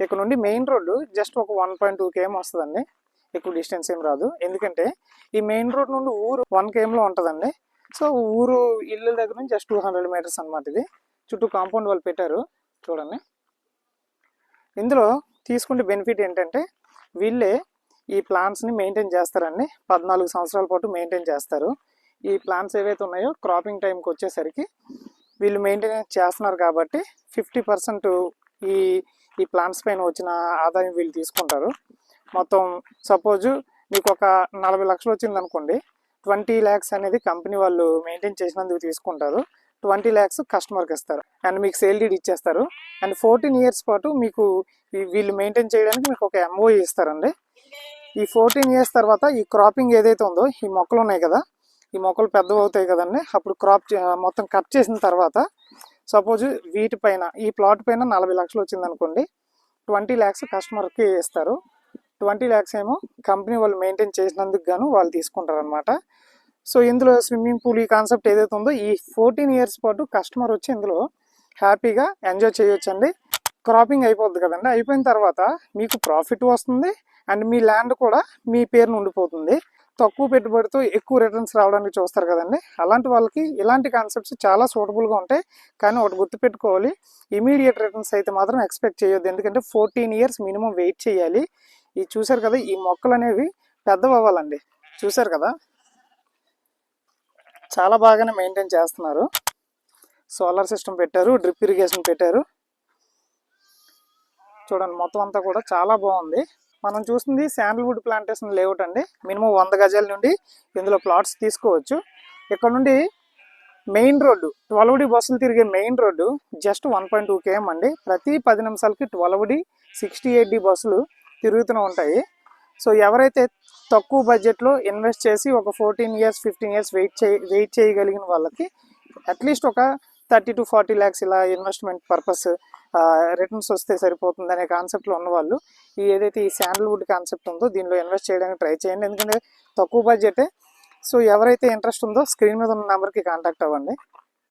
ఇక్కడ నుండి main road just ఒక 1.2 km వస్తుందండి. ఎక్కువ డిస్టెన్స్ ఏం రాదు, ఎందుకంటే ఈ మెయిన్ రోడ్ నుండి ఊరు 1 kmలో ఉంటుందండి. సో ఊరు ఇల్లు దగ్గర నుంచి జస్ట్ 200 meters అనమాట. ఇది చుట్టూ కాంపౌండ్ వాళ్ళు పెట్టారు చూడండి. ఇందులో తీసుకుంటే బెనిఫిట్ ఏంటంటే వీళ్ళే ఈ ప్లాంట్స్ని మెయింటైన్ చేస్తారండి. 14 సంవత్సరాల పాటు మెయింటైన్ చేస్తారు. ఈ ప్లాంట్స్ ఏవైతే ఉన్నాయో క్రాపింగ్ టైంకి వచ్చేసరికి వీళ్ళు మెయింటెనెన్స్ చేస్తున్నారు కాబట్టి 50% ఈ ప్లాంట్స్ పైన వచ్చిన ఆదాయం వీళ్ళు తీసుకుంటారు. మొత్తం సపోజ్ మీకు ఒక 40 లక్షలు వచ్చింది అనుకోండి, 20 lakhs అనేది కంపెనీ వాళ్ళు మెయింటైన్ చేసినందుకు తీసుకుంటారు. 20 lakhs కస్టమర్కి ఇస్తారు అండ్ మీకు సేల్ డీడ్ ఇచ్చేస్తారు. అండ్ 14 years పాటు మీకు వీళ్ళు మెయింటైన్ చేయడానికి మీకు ఒక MOU ఇస్తారండి. ఈ 14 years తర్వాత ఈ క్రాపింగ్ ఏదైతే ఉందో, ఈ మొక్కలు ఉన్నాయి కదా, ఈ మొక్కలు పెద్దవి అవుతాయి కదండి. అప్పుడు క్రాప్ మొత్తం కట్ చేసిన తర్వాత సపోజ్ వీటిపైన ఈ ప్లాట్ పైన 40 లక్షలు వచ్చింది అనుకోండి, 20 lakhs కస్టమర్కి ఇస్తారు. 20 lakhs ఏమో కంపెనీ వాళ్ళు మెయింటైన్ చేసినందుకు గాను వాళ్ళు తీసుకుంటారు అనమాట. సో ఇందులో స్విమ్మింగ్ పూల్ ఈ కాన్సెప్ట్ ఏదైతే ఉందో ఈ 14 years పాటు కస్టమర్ వచ్చి ఇందులో హ్యాపీగా ఎంజాయ్ చేయొచ్చండి. క్రాపింగ్ అయిపోద్ది కదండి, అయిపోయిన తర్వాత మీకు ప్రాఫిట్ వస్తుంది అండ్ మీ ల్యాండ్ కూడా మీ పేరును ఉండిపోతుంది. తక్కువ పెట్టుబడితో ఎక్కువ రిటర్న్స్ రావడానికి చూస్తారు కదండి, అలాంటి వాళ్ళకి ఇలాంటి కాన్సెప్ట్స్ చాలా సూటబుల్గా ఉంటాయి. కానీ ఒకటి గుర్తుపెట్టుకోవాలి, ఇమీడియట్ రిటర్న్స్ అయితే మాత్రం ఎక్స్పెక్ట్ చేయొద్దు. ఎందుకంటే 14 years మినిమం వెయిట్ చేయాలి. ఇది చూసారు కదా, ఈ మొక్కలు అనేవి పెద్దవి అవ్వాలండి. చూసారు కదా, చాలా బాగానే మెయింటైన్ చేస్తున్నారు. సోలార్ సిస్టమ్ పెట్టారు, డ్రిప్ ఇరిగేషన్ పెట్టారు. చూడండి మొత్తం అంతా కూడా చాలా బాగుంది. మనం చూస్తుంది శాండల్వుడ్ ప్లాంటేషన్ లేఅవుట్ అండి. మినిమం 100 గజాల నుండి ఇందులో ప్లాట్స్ తీసుకోవచ్చు. ఇక్కడ నుండి మెయిన్ రోడ్డు 12D బస్సులు తిరిగే మెయిన్ రోడ్డు జస్ట్ 1.2 km అండి. ప్రతి 10 నిమిషాలకి 12D 68D బస్సులు తిరుగుతూనే ఉంటాయి. సో ఎవరైతే తక్కువ బడ్జెట్లో ఇన్వెస్ట్ చేసి ఒక 14 years 15 years వెయిట్ చేయగలిగిన వాళ్ళకి అట్లీస్ట్ ఒక 30 to 40 lakhs ఇలా ఇన్వెస్ట్మెంట్ పర్పస్ రిటర్న్స్ వస్తే సరిపోతుంది అనే కాన్సెప్ట్లో ఉన్నవాళ్ళు ఏదైతే ఈ శాండల్వుడ్ కాన్సెప్ట్ ఉందో దీనిలో ఇన్వెస్ట్ చేయడానికి ట్రై చేయండి. ఎందుకంటే తక్కువ బడ్జెటే. సో ఎవరైతే ఇంట్రెస్ట్ ఉందో స్క్రీన్ మీద ఉన్న నెంబర్కి కాంటాక్ట్ అవ్వండి.